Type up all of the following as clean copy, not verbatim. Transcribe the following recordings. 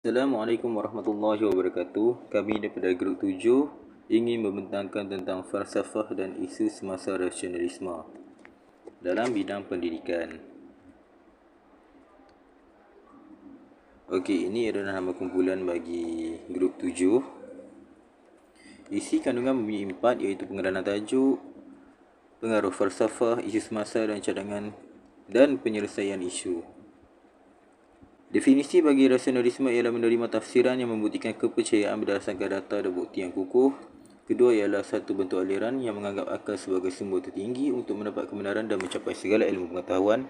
Assalamualaikum warahmatullahi wabarakatuh. Kami daripada Grup 7 ingin membentangkan tentang falsafah dan isu semasa rasionalisme dalam bidang pendidikan. Okey, ini adalah nama kumpulan bagi Grup 7. Isi kandungan mempunyai 4 iaitu pengenalan tajuk, pengaruh falsafah, isu semasa dan cadangan dan penyelesaian isu. Definisi bagi rasionalisme ialah menerima tafsiran yang membuktikan kepercayaan berdasarkan data dan bukti yang kukuh. Kedua ialah satu bentuk aliran yang menganggap akal sebagai sumber tertinggi untuk mendapat kebenaran dan mencapai segala ilmu pengetahuan.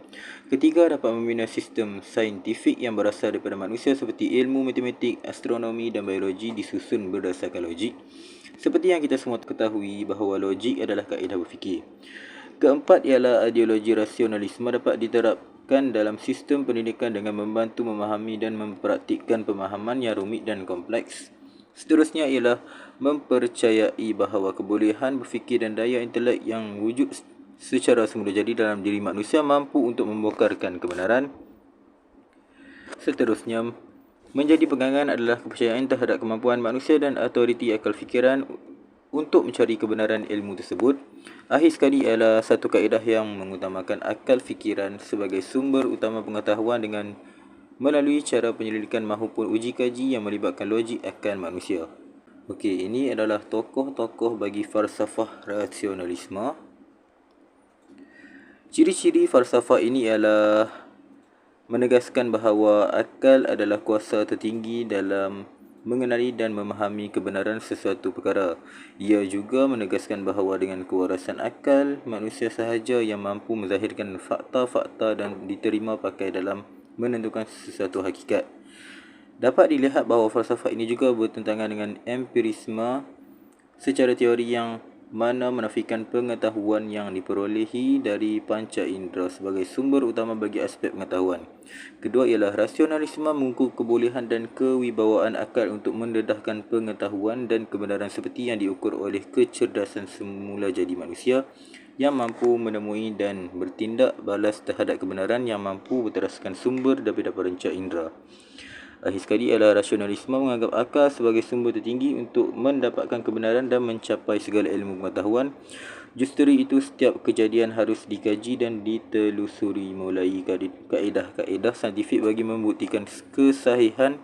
Ketiga, dapat membina sistem saintifik yang berasal daripada manusia seperti ilmu matematik, astronomi dan biologi disusun berdasarkan logik. Seperti yang kita semua ketahui bahawa logik adalah kaedah berfikir. Keempat ialah ideologi rasionalisme dapat diterapkan dalam sistem pendidikan dengan membantu memahami dan mempraktikkan pemahaman yang rumit dan kompleks. Seterusnya ialah mempercayai bahawa kebolehan berfikir dan daya intelek yang wujud secara semula jadi dalam diri manusia mampu untuk membokarkan kebenaran. Seterusnya, menjadi pegangan adalah kepercayaan terhadap kemampuan manusia dan autoriti akal fikiran untuk mencari kebenaran ilmu tersebut. Akhir sekali ialah satu kaedah yang mengutamakan akal fikiran sebagai sumber utama pengetahuan dengan melalui cara penyelidikan maupun uji kaji yang melibatkan logik akal manusia. Okey, ini adalah tokoh-tokoh bagi falsafah rasionalisme. Ciri-ciri falsafah ini ialah menegaskan bahawa akal adalah kuasa tertinggi dalam mengenali dan memahami kebenaran sesuatu perkara. Ia juga menegaskan bahawa dengan kewarasan akal, manusia sahaja yang mampu menzahirkan fakta-fakta dan diterima pakai dalam menentukan sesuatu hakikat. Dapat dilihat bahawa falsafah ini juga bertentangan dengan empirisme secara teori yang mana menafikan pengetahuan yang diperolehi dari panca indera sebagai sumber utama bagi aspek pengetahuan. Kedua ialah rasionalisme mengukur kebolehan dan kewibawaan akal untuk mendedahkan pengetahuan dan kebenaran seperti yang diukur oleh kecerdasan semula jadi manusia yang mampu menemui dan bertindak balas terhadap kebenaran yang mampu berteraskan sumber daripada panca indera. Akhir sekali ialah rasionalisme menganggap akal sebagai sumber tertinggi untuk mendapatkan kebenaran dan mencapai segala ilmu pengetahuan. Justru itu, setiap kejadian harus dikaji dan ditelusuri mulai kaedah-kaedah saintifik bagi membuktikan kesahihan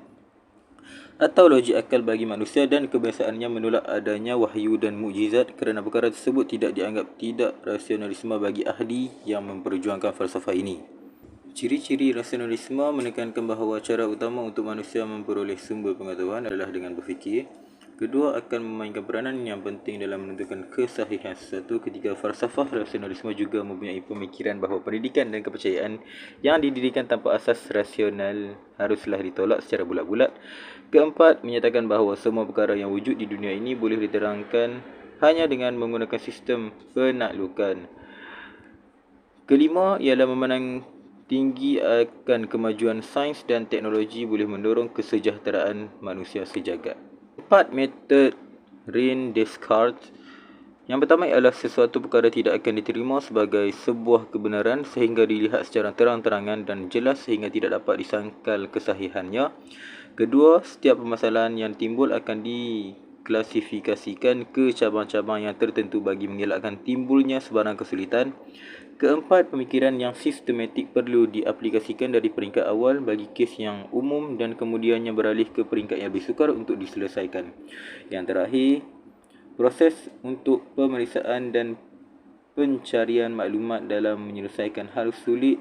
atau logik akal bagi manusia dan kebiasaannya menolak adanya wahyu dan mukjizat kerana perkara tersebut tidak dianggap tidak rasionalisme bagi ahli yang memperjuangkan falsafah ini. Ciri-ciri rasionalisme menekankan bahawa cara utama untuk manusia memperoleh sumber pengetahuan adalah dengan berfikir. Kedua, akan memainkan peranan yang penting dalam menentukan kesahihan sesuatu. Ketiga, falsafah rasionalisme juga mempunyai pemikiran bahawa pendidikan dan kepercayaan yang didirikan tanpa asas rasional haruslah ditolak secara bulat-bulat. Keempat, menyatakan bahawa semua perkara yang wujud di dunia ini boleh diterangkan hanya dengan menggunakan sistem penaklukan. Kelima ialah memandang tinggi akan kemajuan sains dan teknologi boleh mendorong kesejahteraan manusia sejagat. Empat, metode René Descartes. Yang pertama ialah sesuatu perkara tidak akan diterima sebagai sebuah kebenaran sehingga dilihat secara terang-terangan dan jelas sehingga tidak dapat disangkal kesahihannya. Kedua, setiap permasalahan yang timbul akan diklasifikasikan ke cabang-cabang yang tertentu bagi mengelakkan timbulnya sebarang kesulitan. Keempat, pemikiran yang sistematik perlu diaplikasikan dari peringkat awal bagi kes yang umum dan kemudiannya beralih ke peringkat yang lebih sukar untuk diselesaikan. Yang terakhir, proses untuk pemeriksaan dan pencarian maklumat dalam menyelesaikan hal sulit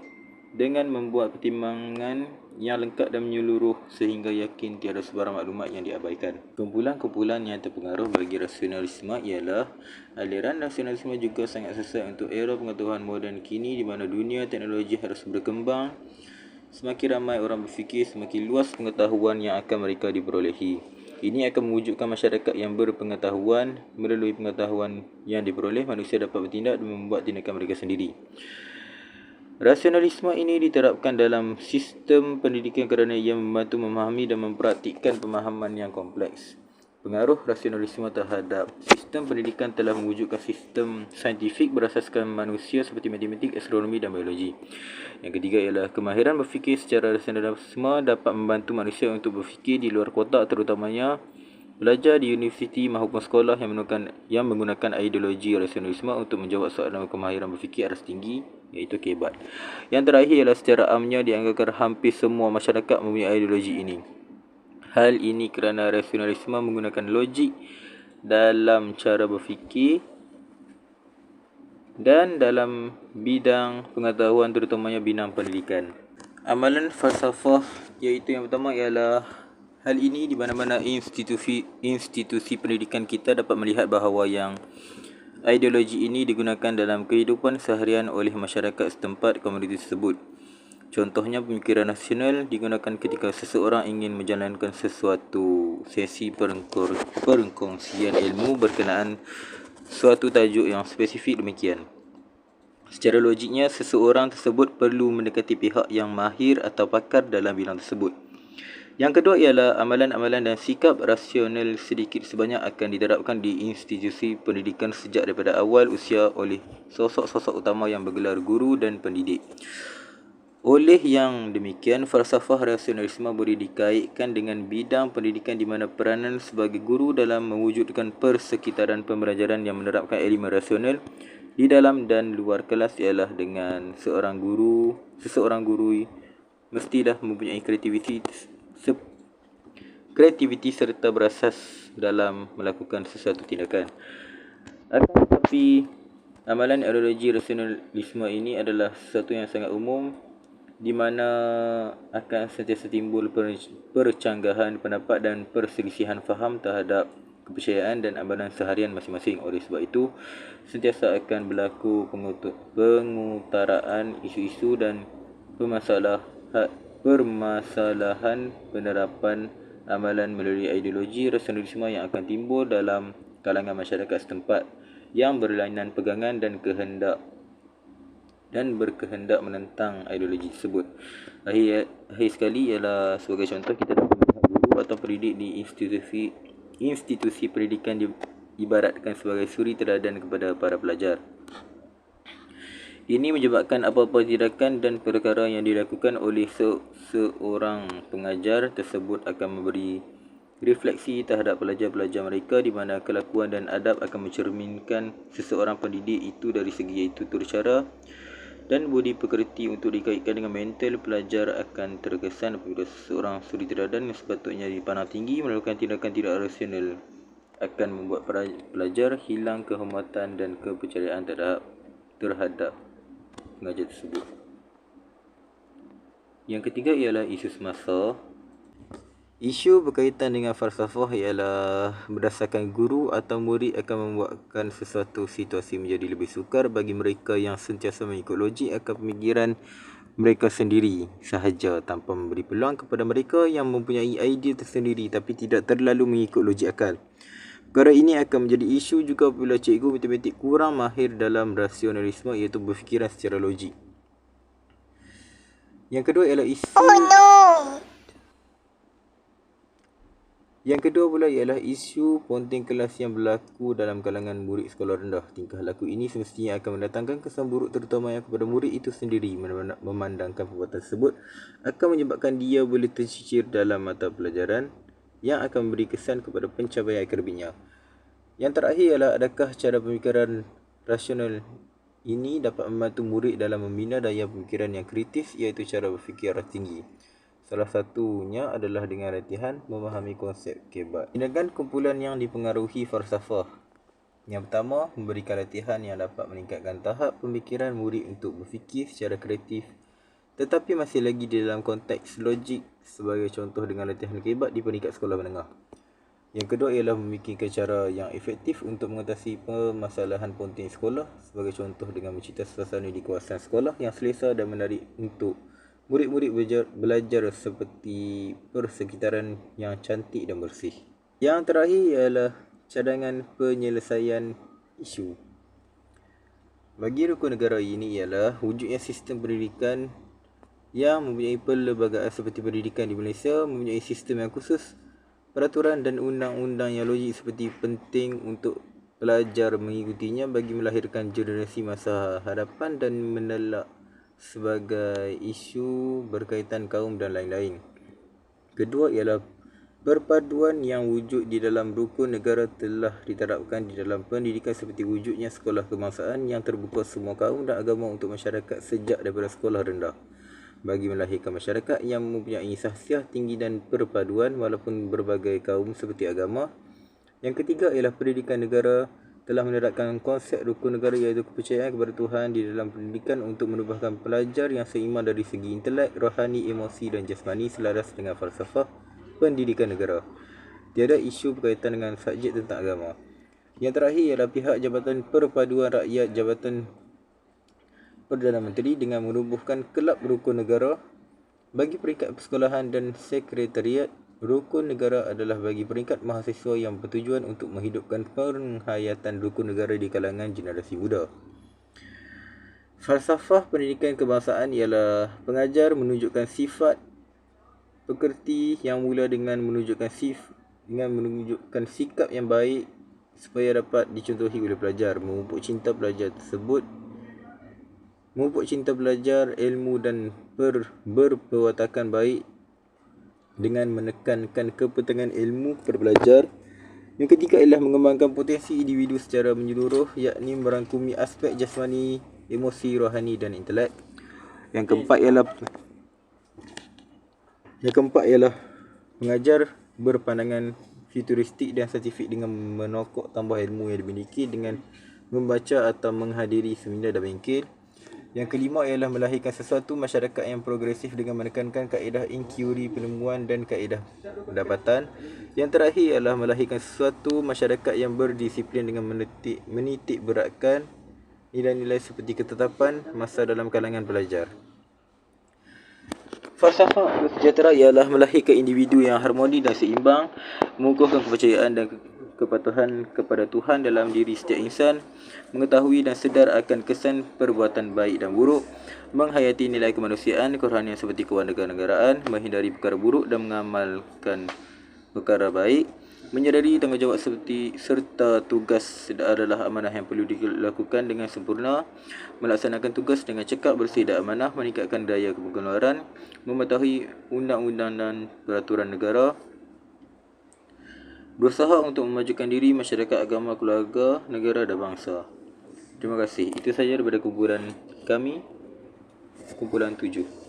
dengan membuat pertimbangan yang lengkap dan menyeluruh sehingga yakin tiada sebarang maklumat yang diabaikan. Kumpulan-kumpulan yang terpengaruh bagi rasionalisme ialah aliran rasionalisme juga sangat sesuai untuk era pengetahuan moden kini di mana dunia teknologi harus berkembang. Semakin ramai orang berfikir, semakin luas pengetahuan yang akan mereka diperolehi. Ini akan mewujudkan masyarakat yang berpengetahuan. Melalui pengetahuan yang diperoleh, manusia dapat bertindak dan membuat tindakan mereka sendiri. Rasionalisme ini diterapkan dalam sistem pendidikan kerana ia membantu memahami dan mempraktikkan pemahaman yang kompleks. Pengaruh rasionalisme terhadap sistem pendidikan telah mewujudkan sistem saintifik berasaskan manusia seperti matematik, astronomi dan biologi. Yang ketiga ialah kemahiran berfikir secara rasionalisme dapat membantu manusia untuk berfikir di luar kotak, terutamanya belajar di universiti maupun sekolah yang menggunakan ideologi rasionalisme untuk menjawab soalan kemahiran berfikir aras tinggi, iaitu kebat. Yang terakhir ialah secara amnya dianggapkan hampir semua masyarakat mempunyai ideologi ini. Hal ini kerana rasionalisme menggunakan logik dalam cara berfikir dan dalam bidang pengetahuan, terutamanya bidang pendidikan. Amalan falsafah iaitu yang pertama ialah hal ini di mana-mana institusi pendidikan kita dapat melihat bahawa yang ideologi ini digunakan dalam kehidupan seharian oleh masyarakat setempat komuniti tersebut. Contohnya, pemikiran nasional digunakan ketika seseorang ingin menjalankan sesuatu sesi perkongsian ilmu berkenaan suatu tajuk yang spesifik demikian. Secara logiknya, seseorang tersebut perlu mendekati pihak yang mahir atau pakar dalam bidang tersebut. Yang kedua ialah amalan-amalan dan sikap rasional sedikit sebanyak akan diterapkan di institusi pendidikan sejak daripada awal usia oleh sosok-sosok utama yang bergelar guru dan pendidik. Oleh yang demikian, falsafah rasionalisme boleh dikaitkan dengan bidang pendidikan di mana peranan sebagai guru dalam mewujudkan persekitaran pembelajaran yang menerapkan elemen rasional di dalam dan luar kelas ialah dengan seseorang guru mestilah mempunyai kreativiti serta berasas dalam melakukan sesuatu tindakan. Akan tetapi, amalan ideologi rasionalisme ini adalah sesuatu yang sangat umum di mana akan sentiasa timbul percanggahan pendapat dan perselisihan faham terhadap kepercayaan dan amalan seharian masing-masing. Oleh sebab itu, sentiasa akan berlaku pengutaraan isu-isu dan permasalahan penerapan amalan melalui ideologi rasionalisme yang akan timbul dalam kalangan masyarakat setempat yang berlainan pegangan dan berkehendak menentang ideologi tersebut. Akhir sekali ialah sebagai contoh, kita dapat melihat guru atau pendidik di institusi pendidikan diibaratkan sebagai suri teladan kepada para pelajar. Ini menyebabkan apa-apa tindakan dan perkara yang dilakukan oleh seorang pengajar tersebut akan memberi refleksi terhadap pelajar-pelajar mereka, di mana kelakuan dan adab akan mencerminkan seseorang pendidik itu dari segi iaitu tutur cara dan budi pekerti. Untuk dikaitkan dengan mental, pelajar akan terkesan apabila seorang suri teladan yang sepatutnya dipandang tinggi melakukan tindakan tidak rasional akan membuat pelajar hilang kehormatan dan kepercayaan terhadap pengajar tersebut. Yang ketiga ialah isu semasa. Isu berkaitan dengan falsafah ialah berdasarkan guru atau murid akan membuatkan sesuatu situasi menjadi lebih sukar bagi mereka yang sentiasa mengikut logik akan pemikiran mereka sendiri sahaja, tanpa memberi peluang kepada mereka yang mempunyai idea tersendiri tapi tidak terlalu mengikut logik akal. Perkara ini akan menjadi isu juga apabila cikgu matematik kurang mahir dalam rasionalisme, iaitu berfikiran secara logik. Yang kedua ialah Yang kedua pula ialah isu ponting kelas yang berlaku dalam kalangan murid sekolah rendah. Tingkah laku ini semestinya akan mendatangkan kesan buruk terutamanya kepada murid itu sendiri, memandangkan perbuatan tersebut akan menyebabkan dia boleh tercicir dalam mata pelajaran yang akan memberi kesan kepada pencapaian akademiknya. Yang terakhir ialah adakah cara pemikiran rasional ini dapat membantu murid dalam membina daya pemikiran yang kritis, iaitu cara berfikir aras tinggi. Salah satunya adalah dengan latihan memahami konsep kebat. Tindakan kumpulan yang dipengaruhi falsafah. Yang pertama, memberikan latihan yang dapat meningkatkan tahap pemikiran murid untuk berfikir secara kreatif tetapi masih lagi di dalam konteks logik, sebagai contoh dengan latihan kebat di peringkat sekolah menengah. Yang kedua ialah memikirkan cara yang efektif untuk mengatasi permasalahan ponting sekolah, sebagai contoh dengan mencipta suasana di kawasan sekolah yang selesa dan menarik untuk murid-murid belajar seperti persekitaran yang cantik dan bersih. Yang terakhir ialah cadangan penyelesaian isu. Bagi rukun negara ini ialah wujudnya sistem pendidikan yang mempunyai perlembagaan seperti pendidikan di Malaysia mempunyai sistem yang khusus peraturan dan undang-undang yang logik seperti penting untuk pelajar mengikutinya bagi melahirkan generasi masa hadapan dan menelak sebagai isu berkaitan kaum dan lain-lain. Kedua ialah perpaduan yang wujud di dalam rukun negara telah diterapkan di dalam pendidikan seperti wujudnya sekolah kebangsaan yang terbuka semua kaum dan agama untuk masyarakat sejak daripada sekolah rendah bagi melahirkan masyarakat yang mempunyai sahsiah tinggi dan perpaduan walaupun berbagai kaum seperti agama. Yang ketiga ialah pendidikan negara telah menerapkan konsep rukun negara iaitu kepercayaan kepada Tuhan di dalam pendidikan untuk menubahkan pelajar yang seimbang dari segi intelek, rohani, emosi dan jasmani selaras dengan falsafah pendidikan negara. Tiada isu berkaitan dengan subjek tentang agama. Yang terakhir ialah pihak Jabatan Perpaduan Rakyat Jabatan Perdana Menteri dengan menubuhkan kelab rukun negara bagi peringkat persekolahan dan sekretariat. Rukun negara adalah bagi peringkat mahasiswa yang bertujuan untuk menghidupkan penghayatan rukun negara di kalangan generasi muda. Falsafah pendidikan kebangsaan ialah pengajar menunjukkan sifat pekerti yang mula dengan menunjukkan sikap yang baik supaya dapat dicontohi oleh pelajar, memupuk cinta belajar ilmu dan berperwatakan baik dengan menekankan kepentingan ilmu kepada pelajar. Yang ketiga ialah mengembangkan potensi individu secara menyeluruh, yakni merangkumi aspek jasmani, emosi, rohani dan intelek. Yang keempat ialah mengajar berpandangan futuristik dan saintifik dengan menokok tambah ilmu yang dimiliki dengan membaca atau menghadiri seminar dan bengkel. Yang kelima ialah melahirkan sesuatu masyarakat yang progresif dengan menekankan kaedah inquiry penemuan dan kaedah pendapatan. Yang terakhir ialah melahirkan sesuatu masyarakat yang berdisiplin dengan menitik beratkan nilai-nilai seperti ketetapan masa dalam kalangan pelajar. Falsafah bersejahtera ialah melahirkan individu yang harmoni dan seimbang, mengukuhkan kepercayaan dan kepatuhan kepada Tuhan dalam diri setiap insan, mengetahui dan sedar akan kesan perbuatan baik dan buruk, menghayati nilai kemanusiaan, kerohanian seperti kewarganegaraan, menghindari perkara buruk dan mengamalkan perkara baik, menyedari tanggungjawab serta tugas adalah amanah yang perlu dilakukan dengan sempurna, melaksanakan tugas dengan cekap, bersih dan amanah, meningkatkan daya pengeluaran, mematuhi undang-undang dan peraturan negara, berusaha untuk memajukan diri, masyarakat, agama, keluarga, negara dan bangsa. Terima kasih. Itu saja daripada kumpulan kami, kumpulan 7.